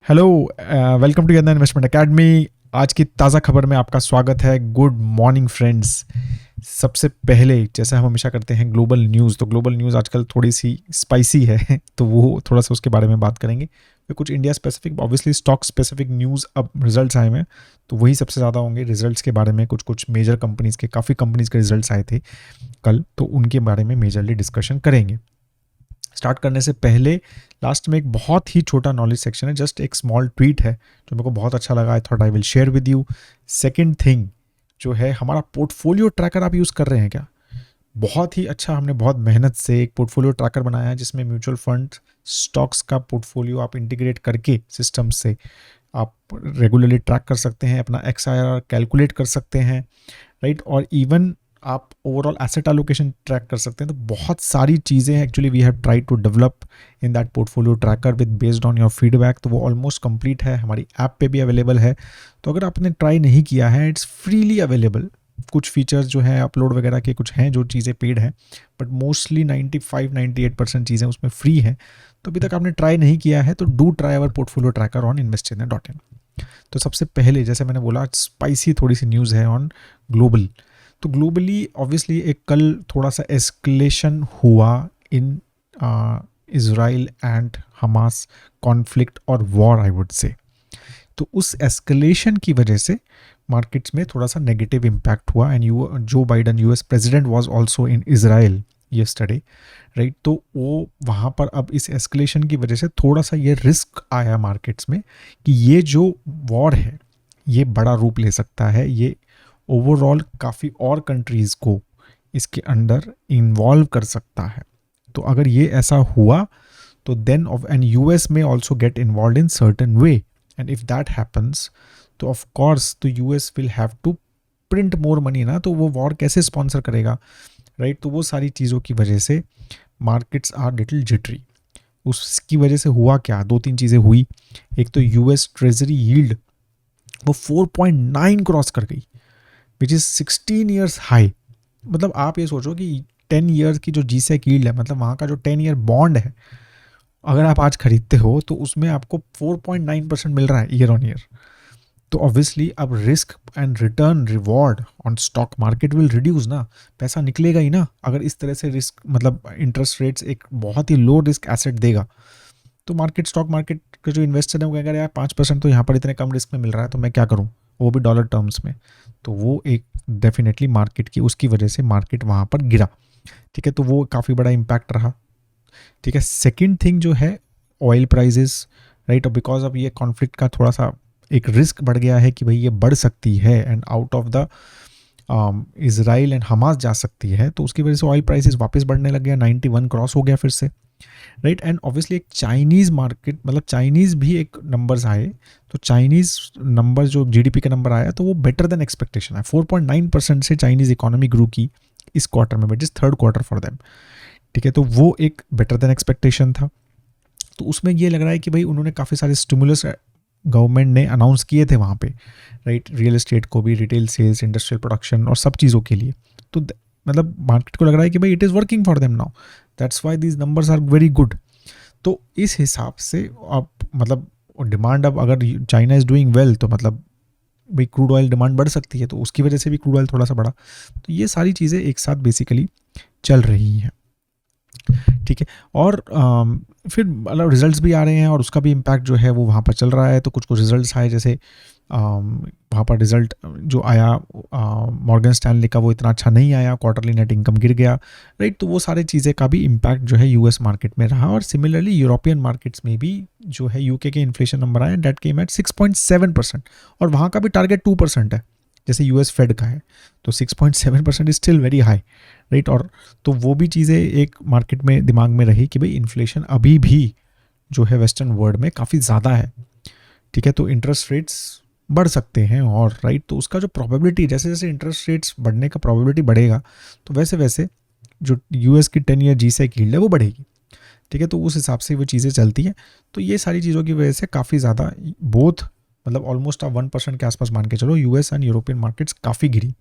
Hello, welcome to यंदा investment academy. आज की ताज़ा खबर में आपका स्वागत है। Good morning friends. सबसे पहले जैसे हम हमेशा करते हैं ग्लोबल न्यूज़, तो ग्लोबल न्यूज़ आजकल थोड़ी सी स्पाइसी है तो वो थोड़ा सा उसके बारे में बात करेंगे। फिर कुछ India specific, obviously stock specific news, अब रिजल्ट्स आए हैं तो वही सबसे ज़्यादा होंगे। रिजल्ट्स के बारे में कुछ मेजर कंपनीज़ के, काफ़ी कंपनीज़ के रिजल्ट्स आए थे कल, तो उनके बारे में मेजरली डिस्कशन करेंगे। स्टार्ट करने से पहले लास्ट में एक बहुत ही छोटा नॉलेज सेक्शन है, जस्ट एक स्मॉल ट्वीट है जो मेरे को बहुत अच्छा लगा। I thought I will share with you. Second thing जो है, हमारा पोर्टफोलियो ट्रैकर आप यूज़ कर रहे हैं क्या? बहुत ही अच्छा, हमने बहुत मेहनत से एक पोर्टफोलियो ट्रैकर बनाया है जिसमें म्यूचुअल फंड स्टॉक्स का पोर्टफोलियो आप इंटीग्रेट करके सिस्टम से आप रेगुलरली ट्रैक कर सकते हैं, अपना XIRR कैलकुलेट कर सकते हैं, राइट। और इवन आप ओवरऑल एसेट एलोकेशन ट्रैक कर सकते हैं। तो बहुत सारी चीज़ें actually we have try to develop in that portfolio tracker with based on your feedback. तो वो ऑलमोस्ट कंप्लीट है, हमारी ऐप पे भी अवेलेबल है। तो अगर आपने ट्राई नहीं किया है, इट्स फ्रीली अवेलेबल। कुछ फीचर्स जो हैं अपलोड वगैरह के कुछ हैं जो चीज़ें पेड हैं, बट मोस्टली 95-98% चीज़ें उसमें फ्री हैं। तो अभी तक आपने ट्राई नहीं किया है तो do try our portfolio tracker on investindia.in। तो सबसे पहले जैसे मैंने बोला, स्पाइसी थोड़ी सी न्यूज़ है ऑन ग्लोबल। तो ग्लोबली ऑब्वियसली एक कल थोड़ा सा एस्केलेशन हुआ इन इज़राइल एंड हमास कॉन्फ्लिक्ट और वॉर, आई वुड से। तो उस एस्केलेशन की वजह से मार्केट्स में थोड़ा सा नेगेटिव इम्पैक्ट हुआ। एंड जो Biden US president was also in Israel yesterday, right. तो वो वहाँ पर अब इस एस्केलेशन की वजह से थोड़ा सा ये रिस्क आया मार्केट्स में कि ये जो वॉर है ये बड़ा रूप ले सकता है, ये ओवरऑल काफ़ी और कंट्रीज़ को इसके अंदर इन्वॉल्व कर सकता है। तो अगर ये ऐसा हुआ तो देन एंड US में also get involve in certain way, and if that happens तो ऑफ कोर्स तो US will have to print more money ना, तो वो वॉर कैसे स्पॉन्सर करेगा, राइट। तो वो सारी चीज़ों की वजह से मार्केट्स आर लिटिल जिटरी। उसकी वजह से हुआ क्या, दो तीन चीज़ें हुई। एक तो US ट्रेजरी यील्ड वो 4.9 क्रॉस कर गई, विच इज़ 16 ईयर्स हाई। मतलब आप ये सोचो कि 10 ईयर्स की जो GSEC यील्ड है, मतलब वहाँ का जो 10 ईयर बॉन्ड है, अगर आप आज खरीदते हो तो उसमें आपको 4.9% मिल रहा है ईयर ऑन ईयर। तो ऑब्वियसली अब risk and return reward on stock market will reduce ना, पैसा निकलेगा ही ना। अगर इस तरह से रिस्क, मतलब इंटरेस्ट रेट्स एक बहुत ही लो रिस्क एसेट देगा तो स्टॉक मार्केट के जो इन्वेस्टर है वो कहेगा यार 5% तो यहाँ पर इतने कम रिस्क में मिल रहा है तो मैं क्या करूँ, वो भी डॉलर टर्म्स में। तो वो एक डेफिनेटली मार्केट की, उसकी वजह से मार्केट वहाँ पर गिरा, ठीक है। तो वो काफ़ी बड़ा इम्पैक्ट रहा, ठीक है। सेकेंड थिंग जो है ऑयल प्राइजेस, राइट। बिकॉज अब ये कॉन्फ्लिक्ट का थोड़ा सा एक रिस्क बढ़ गया है कि भाई ये बढ़ सकती है and out of the Israel and Hamas जा सकती है, तो उसकी वजह से ऑयल प्राइसेस वापस बढ़ने लग गया, 91 क्रॉस हो गया फिर से, राइट। एंड ऑब्वियसली एक चाइनीज़ मार्केट, मतलब चाइनीज़ भी एक नंबर्स आए, तो चाइनीज़ नंबर जो GDP का नंबर आया तो वो बेटर देन एक्सपेक्टेशन है। 4.9% से चाइनीज़ इकोनॉमी ग्रो की इस क्वार्टर में, which is third quarter for them, ठीक है। तो वो एक बेटर देन एक्सपेक्टेशन था। तो उसमें ये लग रहा है कि भाई उन्होंने काफ़ी सारे स्टिमुलस गवर्नमेंट ने अनाउंस किए थे वहाँ पे, राइट। रियल एस्टेट को भी, रिटेल सेल्स, इंडस्ट्रियल प्रोडक्शन और सब चीज़ों के लिए। तो मतलब मार्केट को लग रहा है कि भाई it is working for them now, that's why these numbers are very good. तो इस हिसाब से अब मतलब डिमांड, अब अगर चाइना इज़ डूइंग वेल तो मतलब भाई क्रूड ऑयल डिमांड बढ़ सकती है, तो उसकी वजह से भी क्रूड ऑयल थोड़ा सा बढ़ा। तो ये सारी चीज़ें एक साथ बेसिकली चल रही हैं, ठीक है। और फिर मतलब रिजल्ट्स भी आ रहे हैं और उसका भी इम्पैक्ट जो है वो वहाँ पर चल रहा है। तो कुछ रिजल्ट्स आए, जैसे वहाँ पर रिजल्ट जो आया मॉर्गन स्टैनली का वो इतना अच्छा नहीं आया, क्वार्टरली नेट इनकम गिर गया, राइट। तो वो सारी चीज़ें का भी इम्पैक्ट जो है US मार्केट में रहा। और सिमिलरली यूरोपियन मार्केट्स में भी जो है UK के इन्फ्लेशन नंबर आए, डेट केम एट 6.7%, और वहाँ का भी टारगेट 2% है जैसे US फेड का है। तो 6.7% is still very high, right. और तो वो भी चीज़ें एक मार्केट में दिमाग में रही कि भाई इन्फ्लेशन अभी भी जो है वेस्टर्न वर्ल्ड में काफ़ी ज़्यादा है, ठीक है। तो इंटरेस्ट रेट्स बढ़ सकते हैं, और राइट तो उसका जो प्रोबेबिलिटी, जैसे जैसे इंटरेस्ट रेट्स बढ़ने का प्रोबेबिलिटी बढ़ेगा तो वैसे वैसे जो US की 10 ईयर GSEC यील्ड है वो बढ़ेगी, ठीक है। तो उस हिसाब से वो चीज़ें चलती हैं। तो ये सारी चीज़ों की वजह से काफ़ी ज़्यादा बोथ, मतलब ऑलमोस्ट आप 1% के आसपास मान के चलो, US एंड यूरोपियन मार्केट्स काफ़ी गिरी,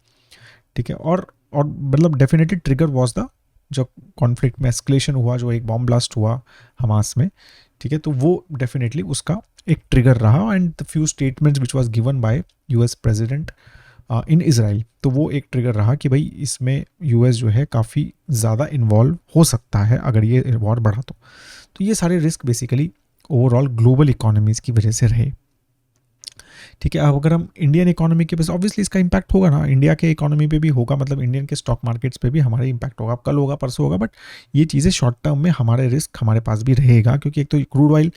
ठीक है। और मतलब डेफिनेटली ट्रिगर वॉज द, जो कॉन्फ्लिक्ट में एस्केलेशन हुआ, जो एक बॉम्ब ब्लास्ट हुआ हमास में, ठीक है। तो वो डेफिनेटली उसका एक ट्रिगर रहा, and the few statements which was given by US president in Israel, तो वो एक ट्रिगर रहा कि भाई इसमें यूएस जो है काफ़ी ज़्यादा इन्वॉल्व हो सकता है अगर ये वॉर बढ़ा तो ये सारे risk basically overall global economies की वजह से रहे। ठीक है, अब अगर हम इंडियन इकोनॉमी के पास, ऑब्वियसली इसका इंपैक्ट होगा ना, इंडिया के इकोनॉमी पे भी होगा, मतलब इंडियन के स्टॉक मार्केट्स पे भी हमारा इंपैक्ट होगा, अब कल होगा परसों होगा, बट ये चीज़ें शॉर्ट टर्म में हमारे रिस्क हमारे पास भी रहेगा, क्योंकि एक तो क्रूड ऑयल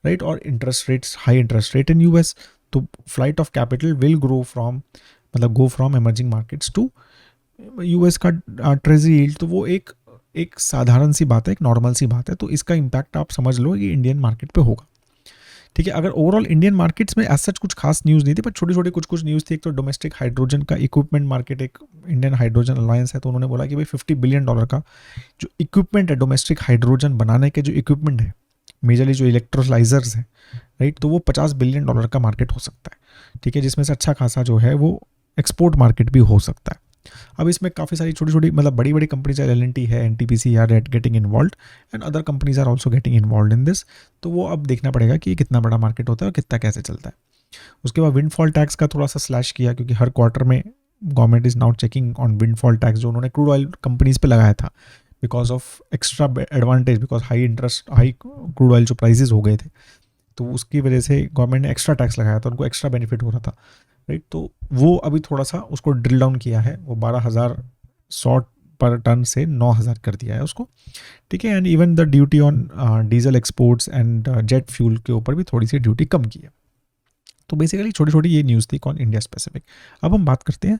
राइट और interest rates, high interest rate in US, तो flight of capital will grow from, मतलब go from emerging markets to US का ट्रेजरी यील्ड, तो वो एक साधारण सी बात है, एक नॉर्मल सी बात है, तो इसका इम्पैक्ट आप समझ लो कि इंडियन मार्केट पे होगा। ठीक है, अगर ओवरऑल इंडियन मार्केट्स में एज सच कुछ खास न्यूज़ नहीं थी, पर छोटी छोटी कुछ न्यूज़ थी। एक तो डोमेस्टिक हाइड्रोजन का इक्विपमेंट मार्केट, एक इंडियन हाइड्रोजन अलायंस है, तो उन्होंने बोला कि भाई $50 बिलियन का जो इक्विपमेंट है, डोमेस्टिक हाइड्रोजन बनाने के जो इक्विपमेंट है, मेजरली जो इलेक्ट्रोलाइजर्स हैं राइट, तो वो $50 बिलियन का मार्केट हो सकता है। ठीक है, जिसमें से अच्छा खासा जो है वो एक्सपोर्ट मार्केट भी हो सकता है। अब इसमें काफ़ी सारी छोटी छोटी, मतलब बड़ी बड़ी कंपनीज, LNT है, NTPC are getting involve, and other companies are also getting involve in this, तो वो अब देखना पड़ेगा कि ये कितना बड़ा मार्केट होता है और कितना कैसे चलता है। उसके बाद विंडफॉल टैक्स का थोड़ा सा स्लैश किया, क्योंकि हर क्वार्टर में government is now checking on windfall tax, जो उन्होंने क्रूड ऑयल कंपनीज पे लगाया था because of extra advantage, because high crude oil जो प्राइजेज हो गए थे, तो उसकी वजह से गवर्नमेंट ने एक्स्ट्रा टैक्स लगाया था, उनको एक्स्ट्रा बेनिफिट हो रहा था राइट। तो वो अभी थोड़ा सा उसको ड्रिल डाउन किया है, वो 12,100 पर टन से 9,000 कर दिया है उसको। ठीक है, and even the duty on diesel exports and jet fuel के ऊपर भी थोड़ी सी ड्यूटी कम की है। तो बेसिकली छोटी छोटी ये न्यूज़ थी कौन इंडिया स्पेसिफिक। अब हम बात करते हैं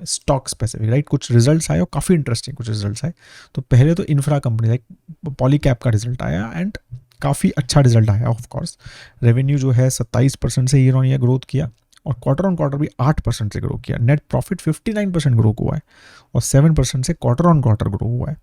स्टॉक स्पेसिफिक राइट। कुछ रिजल्ट्स आए और काफ़ी इंटरेस्टिंग कुछ रिजल्ट्स आए। तो पहले तो इंफ्रा कंपनी लाइक पॉलीकैब का रिजल्ट आया, एंड काफ़ी अच्छा रिजल्ट आया। ऑफ कोर्स रेवेन्यू जो है 27% से ईयर ऑन ईयर ग्रोथ किया, और क्वार्टर ऑन क्वार्टर भी 8% से ग्रो किया। नेट प्रॉफिट 59% ग्रो हुआ है, और 7% से क्वार्टर ऑन क्वार्टर ग्रो हुआ है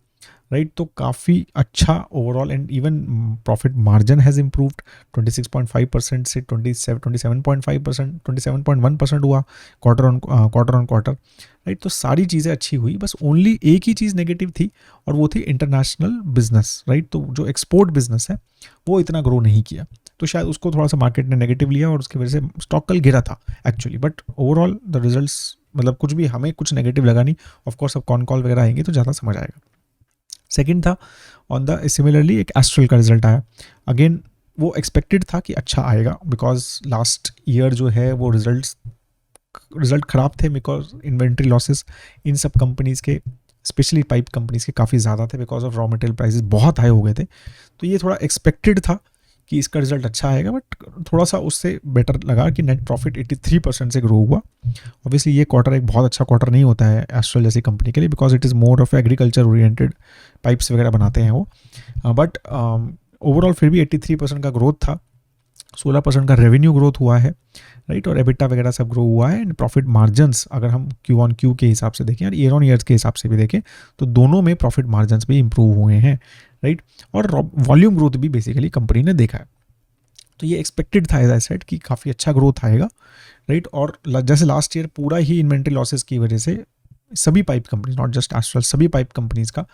राइट। तो काफ़ी अच्छा overall, and even profit margin has improved 26.5% से 27.5%, 27.1% हुआ क्वार्टर ऑन क्वार्टर राइट। तो सारी चीज़ें अच्छी हुई, बस ओनली एक ही चीज़ नेगेटिव थी, और वो थी इंटरनेशनल बिजनेस राइट। तो जो एक्सपोर्ट बिजनेस है वो इतना ग्रो नहीं किया, तो शायद उसको थोड़ा सा मार्केट ने नेगेटिव लिया, और उसकी वजह से स्टॉक कल गिरा था actually. But overall the results, मतलब कुछ भी हमें कुछ नेगेटिव लगा नहीं। ऑफकोर्स अब कॉल वगैरह आएंगे तो ज़्यादा समझ आएगा। सेकंड था ऑन द सिमिलरली एक एस्ट्रल का रिजल्ट आया। अगेन वो एक्सपेक्टेड था कि अच्छा आएगा, बिकॉज लास्ट ईयर जो है वो रिजल्ट ख़राब थे, बिकॉज इन्वेंट्री लॉसेस इन सब कंपनीज़ के, स्पेशली पाइप कंपनीज़ के काफ़ी ज़्यादा थे, because of raw material prices बहुत हाई हो गए थे। तो ये थोड़ा एक्सपेक्टेड था कि इसका रिजल्ट अच्छा आएगा, बट थोड़ा सा उससे बेटर लगा कि नेट प्रॉफिट 83% से ग्रो हुआ। ऑब्वियसली ये क्वार्टर एक बहुत अच्छा क्वार्टर नहीं होता है एस्ट्रल जैसी कंपनी के लिए, because it is more of agriculture oriented, pipes वगैरह बनाते हैं वो। बट ओवरऑल फिर भी 83% का ग्रोथ था, 16% का रेवेन्यू ग्रोथ हुआ है राइट, और एबिटा वगैरह सब ग्रो हुआ है। एंड प्रॉफिट मार्जिन्स अगर हम क्यू ऑन क्यू के हिसाब से देखें और ईयर ऑन ईयर के हिसाब से भी देखें, तो दोनों में प्रॉफिट मार्जिन्स भी इंप्रूव हुए हैं राइट। और वॉल्यूम ग्रोथ भी बेसिकली कंपनी ने देखा है। तो ये एक्सपेक्टेड था एज आई सेड कि काफ़ी अच्छा ग्रोथ आएगा राइट। और जैसे लास्ट ईयर पूरा ही इन्वेंट्री लॉसेस की वजह से सभी pipe companies, not just astral, सभी पाइप कंपनीज का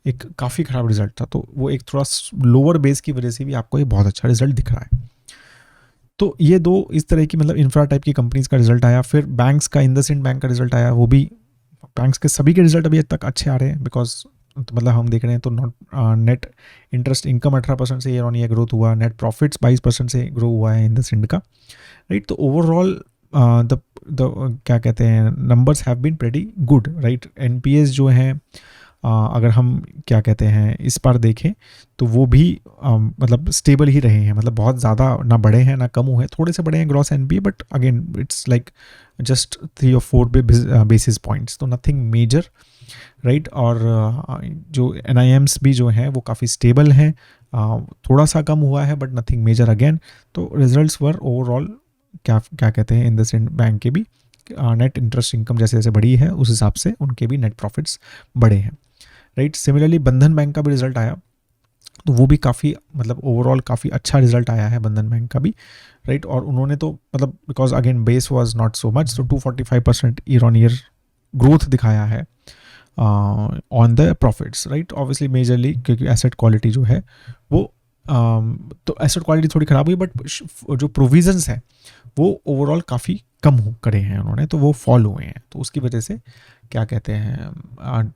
एक काफ़ी ख़राब रिजल्ट था। तो वो एक थोड़ा लोअर बेस की वजह से भी आपको ये बहुत अच्छा रिजल्ट दिख रहा है। तो ये दो इस तरह की, मतलब इंफ्रा टाइप की कंपनीज का रिजल्ट आया। फिर बैंक्स का, इंडसइंड बैंक का रिजल्ट आया, वो भी बैंक्स के सभी के रिजल्ट अभी तक अच्छे आ रहे हैं, बिकॉज तो मतलब हम देख रहे हैं तो नेट इंटरेस्ट इनकम 18% से ईयर ऑन ईयर ग्रोथ हुआ, नेट प्रॉफिट्स 22% से ग्रो हुआ है इंडसइंड का राइट। तो ओवरऑल द क्या कहते हैं, numbers have been pretty good right. NPS जो हैं अगर हम क्या कहते हैं इस बार देखें तो वो भी मतलब स्टेबल ही रहे हैं, मतलब बहुत ज़्यादा ना बढ़े हैं ना कम हुए हैं, थोड़े से बढ़े हैं gross NPA, but again it's like just 3 और 4 बेसिस पॉइंट्स, तो नथिंग मेजर राइट। और जो एनआईएम्स भी जो हैं वो काफ़ी स्टेबल हैं, थोड़ा सा कम हुआ है बट नथिंग मेजर अगेन। तो रिजल्ट्स वर ओवरऑल क्या कहते हैं इंडसइंड बैंक के भी नेट इंटरेस्ट इनकम जैसे जैसे बढ़ी है उस हिसाब से उनके भी नेट प्रॉफिट्स बढ़े हैं राइट। सिमिलरली बंधन बैंक का भी रिजल्ट आया, तो वो भी काफ़ी, मतलब ओवरऑल काफ़ी अच्छा रिजल्ट आया है बंधन बैंक का भी राइट। और उन्होंने तो मतलब because again base was not so much, तो 245% ईयर ऑन ईयर ग्रोथ दिखाया है on the profits right. Obviously majorly क्योंकि एसेट क्वालिटी जो है वो तो एसेट क्वालिटी थोड़ी ख़राब हुई, बट जो प्रोविजंस हैं वो ओवरऑल काफ़ी कम करे हैं उन्होंने, तो वो फॉल हुए हैं। तो उसकी वजह से क्या कहते हैं,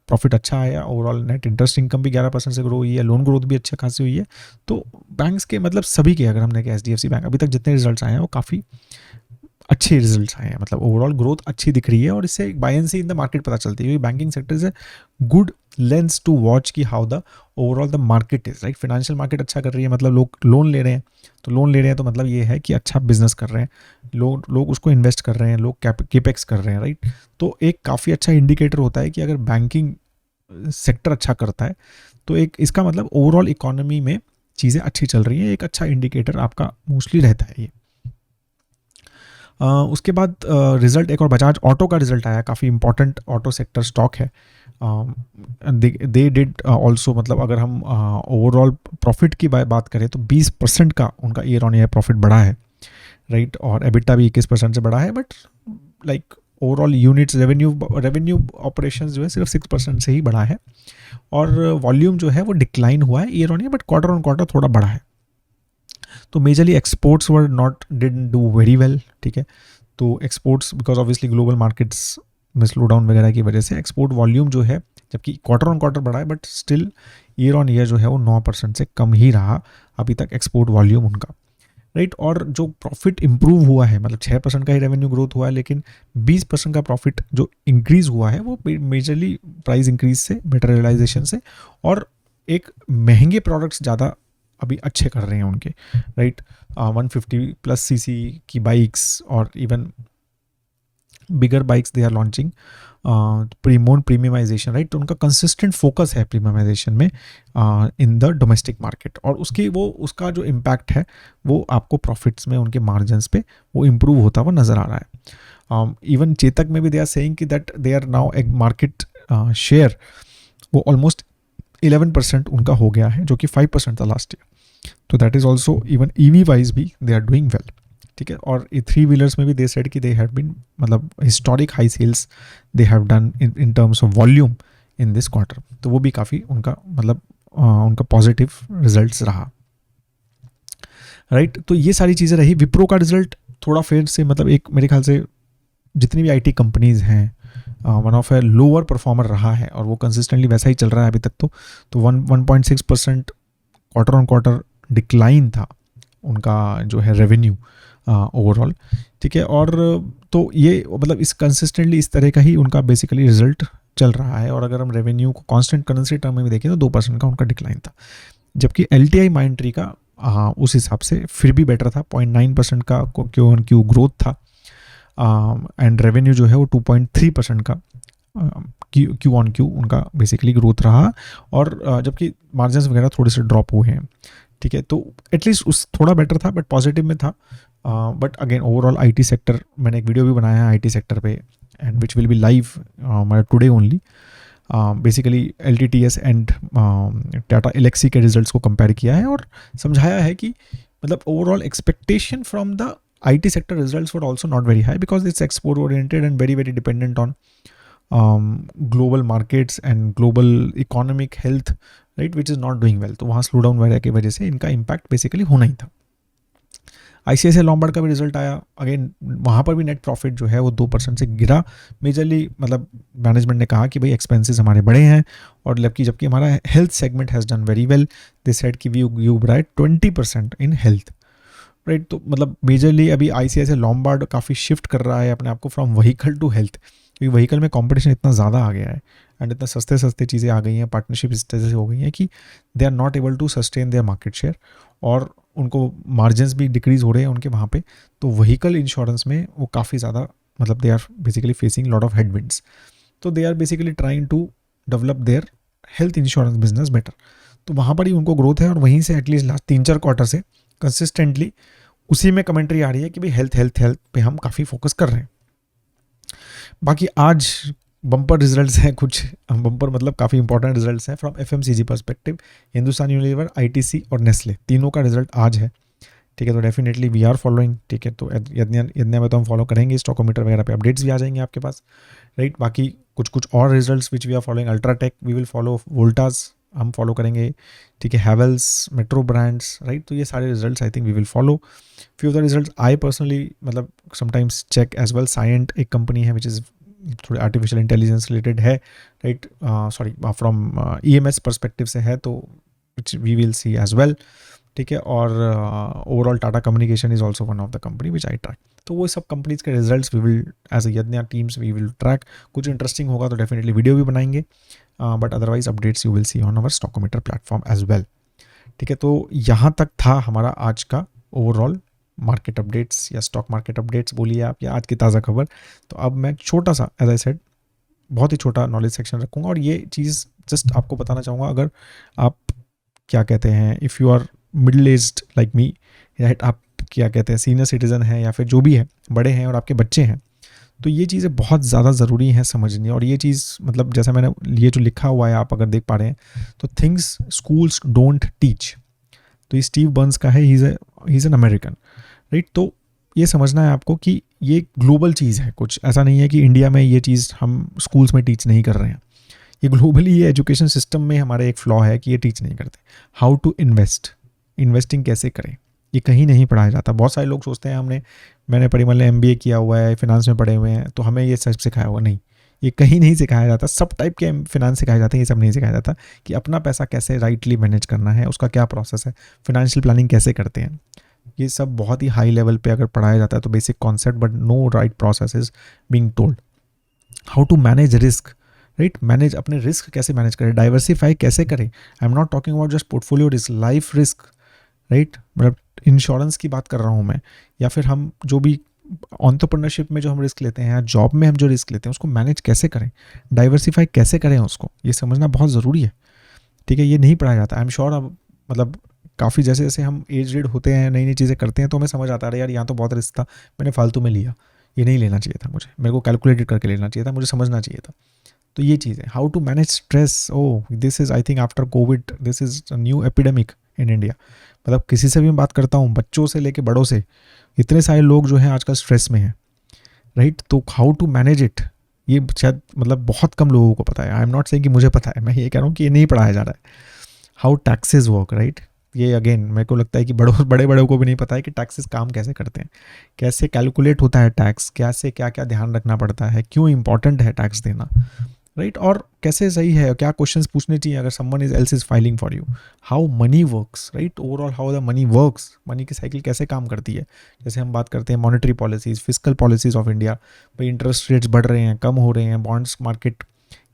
प्रॉफिट अच्छा आया। ओवरऑल नेट इंटरेस्ट इनकम भी 11% से ग्रो हुई है, लोन ग्रोथ भी अच्छा खासी हुई है। तो बैंक्स के मतलब सभी के, अगर हमने कहा HDFC बैंक अभी तक जितने रिजल्ट्स आए हैं वो काफ़ी अच्छे रिजल्ट्स आए हैं, मतलब ओवरऑल ग्रोथ अच्छी दिख रही है। और इससे बायंसी इन द मार्केट पता चलती है, क्योंकि banking sector is a good lens to watch की how the overall the market is, right. Financial market अच्छा कर रही है, मतलब लोग लोन ले रहे हैं, तो लोन ले रहे हैं तो मतलब ये है कि अच्छा बिजनेस कर रहे हैं, लोग उसको इन्वेस्ट कर रहे हैं, लोग केपेक्स कर रहे हैं, राइट। तो एक काफ़ी अच्छा इंडिकेटर होता है कि अगर बैंकिंग सेक्टर अच्छा करता है तो एक इसका मतलब ओवरऑल इकोनॉमी में चीज़ें अच्छी चल रही हैं, एक अच्छा इंडिकेटर आपका मोस्टली रहता है ये। उसके बाद रिजल्ट एक और बजाज ऑटो का रिजल्ट आया, काफ़ी इंपॉर्टेंट ऑटो सेक्टर स्टॉक है। दे डिड ऑल्सो, मतलब अगर हम ओवरऑल प्रॉफिट की बात करें तो 20% का उनका ईयर ऑन ईयर प्रॉफिट बढ़ा है, राइट। और एबिटा भी 21% से बढ़ा है, but like overall units revenue operations जो है सिर्फ 6% से ही बढ़ा है। और वॉल्यूम जो है वो डिक्लाइन हुआ है year on year, but quarter on quarter थोड़ा बढ़ा है। तो majorly exports were not didn't do very well, ठीक है। तो exports because obviously global markets में स्लो डाउन वगैरह की वजह से एक्सपोर्ट वॉल्यूम जो है, जबकि क्वार्टर ऑन क्वार्टर बढ़ा है, but still year on year जो है वो 9% से कम ही रहा अभी तक एक्सपोर्ट वॉल्यूम उनका, राइट। और जो प्रॉफिट इंप्रूव हुआ है, मतलब 6% का ही रेवेन्यू ग्रोथ हुआ है, लेकिन 20% का प्रॉफिट जो इंक्रीज हुआ है वो मेजरली प्राइस इंक्रीज से, बेटर रियलाइजेशन से, और एक महंगे प्रोडक्ट्स ज़्यादा अभी अच्छे कर रहे हैं उनके, राइट। 150+ सीसी की बाइक्स और even bigger bikes they are launching, premiumisation, right. तो उनका कंसिस्टेंट फोकस है प्रीमियमाइजेशन में इन द डोमेस्टिक मार्केट, और उसका जो इम्पैक्ट है वो आपको प्रॉफिट्स में, उनके मार्जिन्स पे वो इम्प्रूव होता हुआ नज़र आ रहा है। इवन चेतक में भी दे आर सेइंग कि दैट दे आर नाउ एक मार्केट शेयर वो ऑलमोस्ट 11% उनका हो गया है, जो कि 5% था लास्ट ईयर। तो that is also even EV wise भी दे आर डूइंग वेल, ठीक है। और 3 व्हीलर्स में भी दे सेड कि दे हैव बीन, मतलब historic high sales they have done in terms of volume in this quarter. तो वो भी काफ़ी उनका मतलब उनका पॉजिटिव रिजल्ट्स रहा, राइट। तो ये सारी चीज़ें रही। विप्रो का रिजल्ट थोड़ा फिर से, मतलब एक मेरे ख्याल से जितनी भी IT कंपनीज हैं one of a lower performer रहा है, और वो कंसिस्टेंटली वैसा ही चल रहा है अभी तक। तो 1.6% क्वार्टर ऑन क्वार्टर डिक्लाइन था उनका जो है रेवेन्यू ओवरऑल, ठीक है। और तो ये मतलब इस कंसिस्टेंटली इस तरह का ही उनका बेसिकली रिजल्ट चल रहा है। और अगर हम रेवेन्यू को कांस्टेंट करेंसी टर्म में भी देखें तो 2% का उनका डिक्लाइन था, जबकि LTI माइंट्री का उस हिसाब से फिर भी बेटर था, 0.9% का क्यू ग्रोथ था, एंड रेवेन्यू जो है वो 2.3% का क्यू ऑन क्यू उनका बेसिकली ग्रोथ रहा। और जबकि मार्जिन्स वगैरह थोड़े से ड्रॉप हुए हैं, ठीक है। तो एटलीस्ट उस थोड़ा बेटर था, बट पॉजिटिव में था। But again overall IT sector, मैंने एक वीडियो भी बनाया है IT सेक्टर पे, and which will be live today only. Basically LTTS and Tata Elxsi के रिजल्ट्स को कंपेयर किया है और समझाया है कि मतलब overall expectation from the IT sector results were also not very high because it's export oriented and very dependent on global markets and global economic health, right, which is not doing well. तो वहाँ slow down वगैरह की वजह से इनका impact basically होना ही था। ICICI Lombard का भी रिजल्ट आया, अगेन वहाँ पर भी नेट प्रॉफिट जो है वो 2% से गिरा। मेजरली मतलब मैनेजमेंट ने कहा कि भाई एक्सपेंसेस हमारे बड़े हैं, और जबकि हमारा health segment has done very well. They said कि we you bright 20% in health, right. तो मतलब मेजरली अभी ICICI लॉम्बार्ड काफ़ी शिफ्ट कर रहा है अपने आप को फ्रॉम व्हीकल टू हेल्थ, क्योंकि व्हीकल में कंपटीशन इतना ज़्यादा आ गया है एंड इतना सस्ते चीज़ें आ गई हैं, पार्टनरशिप इस तरह से हो गई हैं कि they are not able to sustain their market share, और उनको मार्जिन्स भी डिक्रीज हो रहे हैं उनके वहाँ पे। तो व्हीकल इंश्योरेंस में वो काफ़ी ज़्यादा, मतलब they are basically facing lot of headwinds. तो they are basically trying to develop their health insurance business better. तो वहाँ पर ही उनको ग्रोथ है, और वहीं से एटलीस्ट लास्ट 3-4 क्वार्टर से कंसिस्टेंटली उसी में कमेंट्री आ रही है कि भाई हेल्थ पे हम काफ़ी फोकस कर रहे हैं। बाकी आज बम्पर रिजल्ट्स हैं, कुछ बम्पर मतलब काफ़ी इंपॉर्टेंट रिजल्ट्स हैं from FMCG perspective. Hindustan Unilever, ITC और नेस्ले, तीनों का रिजल्ट आज है, ठीक है। तो डेफिनेटली वी आर फॉलोइंग, ठीक है। तो यज्ञ में तो हम फॉलो करेंगे, स्टॉकोमीटर वगैरह पे अपडेट्स भी आ जाएंगे आपके पास, राइट। बाकी कुछ और results which we are following, UltraTech we will follow, Voltas हम फॉलो करेंगे, ठीक है, हैवेल्स, मेट्रो ब्रांड्स, राइट। तो ये सारे results I think we will follow. Few of the results I personally मतलब sometimes check as well. Cyient एक कंपनी है विच इज़ थोड़े आर्टिफिशियल इंटेलिजेंस रिलेटेड है, right, sorry from EMS perspective से है, तो which we will see as well, ठीक है। और overall Tata communication is also one of the company which I track. तो वो सब कंपनीज के results we will as a यज्ञा टीम्स वी विल ट्रैक। कुछ इंटरेस्टिंग होगा तो डेफिनेटली वीडियो भी बनाएंगे, but otherwise updates you will see on our stockometer platform as well, ठीक है। तो यहाँ तक था हमारा आज का ओवरऑल मार्केट अपडेट्स या स्टॉक मार्केट अपडेट्स बोलिए आप, या आज की ताज़ा खबर। तो अब मैं छोटा सा एज आई सेड बहुत ही छोटा नॉलेज सेक्शन रखूँगा, और ये चीज़ जस्ट आपको बताना चाहूँगा। अगर आप क्या कहते हैं, if you are middle aged like me, right, आप क्या कहते हैं सीनियर सिटीज़न हैं या फिर जो भी है बड़े हैं और आपके बच्चे हैं, तो ये चीज़ें बहुत ज़्यादा ज़रूरी हैं समझनी। और ये चीज़ मतलब जैसा मैंने ये जो लिखा हुआ है आप अगर देख पा रहे हैं, तो थिंग्स स्कूल्स डोंट टीच, तो ये स्टीव बर्न्स का है, he is an American, right. तो ये समझना है आपको कि ये ग्लोबल चीज़ है, कुछ ऐसा नहीं है कि इंडिया में ये चीज़ हम स्कूल्स में टीच नहीं कर रहे हैं। ये ग्लोबली ये एजुकेशन सिस्टम में हमारे एक फ्लॉ है कि ये टीच नहीं करते। हाउ टू इन्वेस्टिंग कैसे करें, ये कहीं नहीं पढ़ाया जाता। बहुत सारे लोग सोचते हैं मैंने परिमल ने MBA किया हुआ है, फिनांस में पढ़े हुए हैं, तो हमें ये सब सिखाया हुआ। नहीं, ये कहीं नहीं सिखाया जाता। सब टाइप के फिनांस सिखाए जाते हैं, ये सब नहीं सिखाया जाता कि अपना पैसा कैसे राइटली मैनेज करना है, उसका क्या प्रोसेस है, फिनेंशियल प्लानिंग कैसे करते हैं। ये सब बहुत ही हाई लेवल पे अगर पढ़ाया जाता है तो basic concept, but no right process is being told. How to manage risk, right, manage अपने रिस्क कैसे मैनेज करें, डाइवर्सिफाई कैसे करें। I am not talking about just portfolio risk, life risk, right, मतलब इंश्योरेंस की बात कर रहा हूँ मैं, या फिर हम जो भी एंटरप्रेन्योरशिप में जो हम रिस्क लेते हैं या जॉब में हम जो रिस्क लेते हैं उसको मैनेज कैसे करें, डाइवर्सिफाई कैसे करें, उसको ये समझना बहुत ज़रूरी है, ठीक है। ये नहीं पढ़ाया जाता। आई एम श्योर अब मतलब काफ़ी जैसे जैसे हम एजड होते हैं, नई नई चीज़ें करते हैं, तो हमें समझ आता है यार यहाँ तो बहुत रिस्क था, मैंने फालतू में लिया, ये नहीं लेना चाहिए था, मेरे को कैलकुलेटेड करके लेना चाहिए था, मुझे समझना चाहिए था। तो ये चीज़ है। How to manage stress, this is I think after Covid this is a new epidemic in India. मतलब किसी से भी मैं बात करता हूँ, बच्चों से लेके बड़ों से, इतने सारे लोग जो हैं आजकल स्ट्रेस में हैं, राइट। तो हाउ टू मैनेज इट, ये शायद मतलब बहुत कम लोगों को पता है। आई एम नॉट सेइंग कि मुझे पता है, मैं ये कह रहा हूँ कि ये नहीं पढ़ाया जा रहा है। हाउ टैक्सेस वर्क, राइट, ये अगेन मेरे को लगता है कि बड़े बड़ों को भी नहीं पता है कि टैक्सेस काम कैसे करते हैं, कैसे कैलकुलेट होता है टैक्स, कैसे क्या क्या ध्यान रखना पड़ता है, क्यों इंपॉर्टेंट है टैक्स देना, राइट, और कैसे सही है, क्या क्वेश्चंस पूछने चाहिए अगर someone else is filing for you, how many works, right, overall how the money works, money की साइकिल कैसे काम करती है। जैसे हम बात करते हैं monetary policies, fiscal policies of India, भाई इंटरेस्ट रेट्स बढ़ रहे हैं, कम हो रहे हैं, बॉन्ड्स मार्केट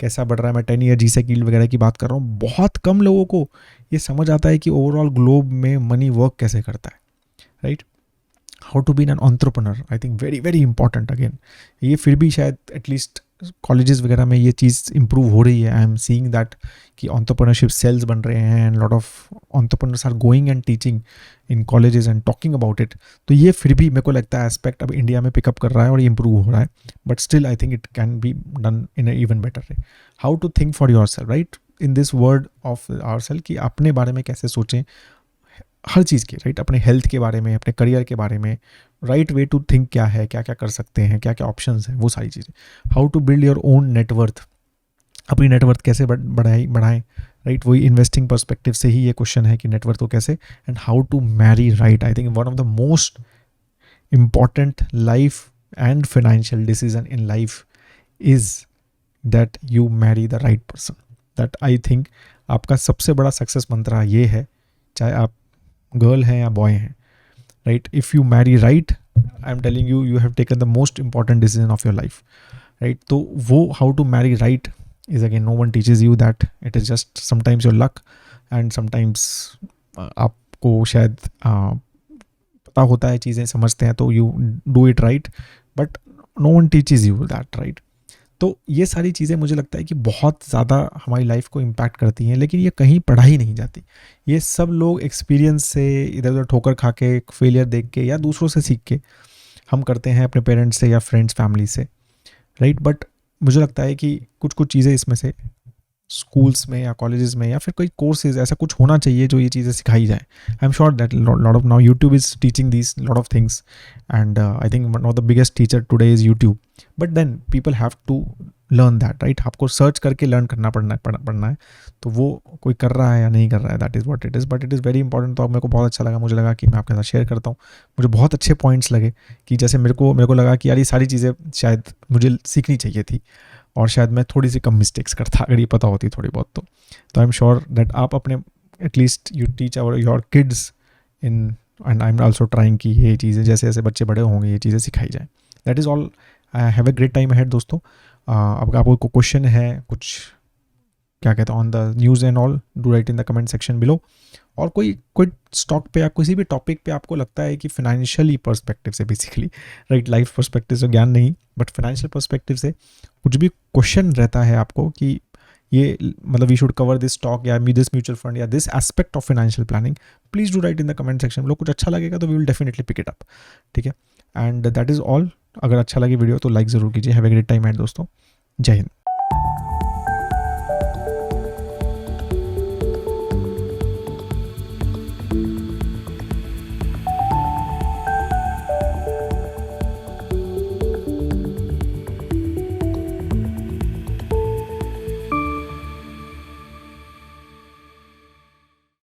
कैसा बढ़ रहा है, मैं 10 ईयर G-Sec यील्ड वगैरह की बात कर रहा हूँ। बहुत कम लोगों को ये समझ आता है कि ओवरऑल ग्लोब में मनी वर्क कैसे करता है, राइट। How to be an entrepreneur, I think very very important again. ये फिर भी शायद एटलीस्ट कॉलेजेस वगैरह में ये चीज़ इंप्रूव हो रही है। आई एम सीइंग दैट कि एंटरप्रेन्योरशिप सेल्स बन रहे हैं and lot of entrepreneurs are going and teaching in colleges and talking about it. तो ये फिर भी मेरे को लगता है एस्पेक्ट अब इंडिया में पिकअप कर रहा है और ये इंप्रूव हो रहा है, but still I think it can be done in a even better way. How to think for yourself, right, in this word of ourself, कि अपने बारे में कैसे सोचें हर चीज़ के, राइट, अपने हेल्थ के बारे में, अपने करियर के बारे में, राइट वे टू थिंक क्या है, क्या क्या कर सकते हैं, क्या क्या ऑप्शंस हैं, वो सारी चीज़ें। How to build your own net worth, अपनी नेटवर्थ कैसे बढ़ाएं, राइट, वही इन्वेस्टिंग पर्सपेक्टिव से ही ये क्वेश्चन है कि नेटवर्थ को कैसे, and how to marry, right. I think one of the most important life and financial decision in life is that you marry the right person. That I think आपका सबसे बड़ा success मंत्रा ये है, चाहे आप गर्ल हैं या बॉय हैं, right, if you marry right, I am telling you, you have taken the most important decision of your life, right. तो वो how to marry right is again no one teaches you that, it is just sometimes your luck and sometimes आपको शायद पता होता है, चीज़ें समझते हैं तो you do it right, but no one teaches you that, right. तो ये सारी चीज़ें मुझे लगता है कि बहुत ज़्यादा हमारी लाइफ को इम्पैक्ट करती हैं, लेकिन ये कहीं पढ़ाई नहीं जाती। ये सब लोग एक्सपीरियंस से, इधर उधर ठोकर खा के, फेलियर देख के या दूसरों से सीख के हम करते हैं, अपने पेरेंट्स से या फ्रेंड्स फैमिली से, राइट। बट मुझे लगता है कि कुछ कुछ चीज़ें इसमें से स्कूल्स में या कॉलेजेस में या फिर कोई कोर्सेज ऐसा कुछ होना चाहिए जो ये चीज़ें सिखाई जाए. I am sure that lot of now YouTube is teaching this lot of things and I think one of the biggest teacher today is YouTube. But then people have to learn that, right. आपको search करके learn करना पड़ना है. तो वो कोई कर रहा है या नहीं कर रहा है, that is what it is. But it is very important. तो अब मेरे को बहुत अच्छा लगा, मुझे लगा कि मैं आपके साथ शेयर करता हूँ. मुझे बहुत अच्छे पॉइंट्स लगे कि जैसे मेरे को लगा कि यार ये सारी चीज़ें शायद मुझे सीखनी चाहिए थी और शायद मैं थोड़ी सी कम मिस्टेक्स करता अगर ये पता होती थोड़ी बहुत. तो आई एम श्योर दैट आप अपने at least you teach your kids in, and I am also trying कि ये चीज़ें जैसे जैसे बच्चे बड़े होंगे ये चीज़ें सिखाई जाएँ. That is all. Have a great time ahead दोस्तों. अब आपको क्वेश्चन है कुछ, क्या कहते हैं, on the news and all, do write in the comment section below. और कोई स्टॉक पे या किसी भी टॉपिक पे आपको लगता है कि फाइनेंशियली पर्सपेक्टिव से बेसिकली, राइट, लाइफ पर्सपेक्टिव से ज्ञान नहीं बट फाइनेंशियल पर्सपेक्टिव से कुछ भी क्वेश्चन रहता है आपको कि ये मतलब we should cover this stock या दिस म्यूचुअल फंड या this aspect of financial planning, please do write in the comment section below. कुछ अच्छा लगेगा तो we will definitely pick it up. ठीक है. And that is all. अगर अच्छा लगे वीडियो तो लाइक ज़रूर कीजिए. Have a great time at दोस्तों. जय हिंद.